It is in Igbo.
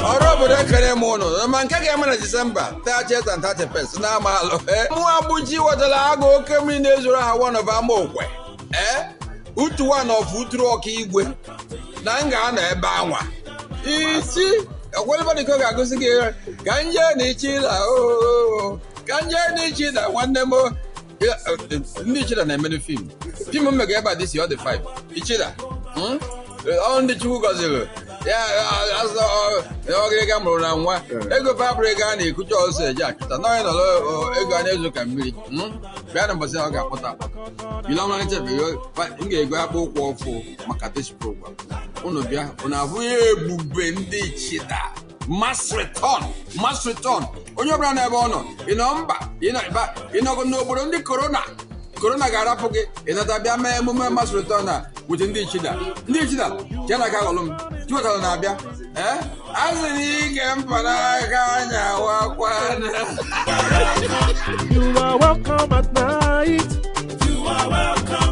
Orobo de Keremono, man can get in December, 30th and 31st. Now, Malo, Muabuji was a lago coming in Israel, one of our more. Utu one of Utruoki, Nanga, Bawa. See, whatever the cook I go to get, Ganja Nichila, oh, Ganja Nichila, one more. Nichila and many film. People make about this year, the 5. Nichila, on the 2 goes. Yeah, that's all. Okay, come on, one. Ego fabric and he could also jack. The nine or Ego can be. Madam was a pota. You don't want to be, but you get a book for Makatish program. Unobia, Unavu Bendi Chita. Must return. On your brand of honor. In number, you know, but you know, but only Corona. Corona Garapoke, and that Abia Mumma must return within the Chida. Nichida, Janagalum, Tutal Nabia, as an eager You are welcome at night. You are welcome.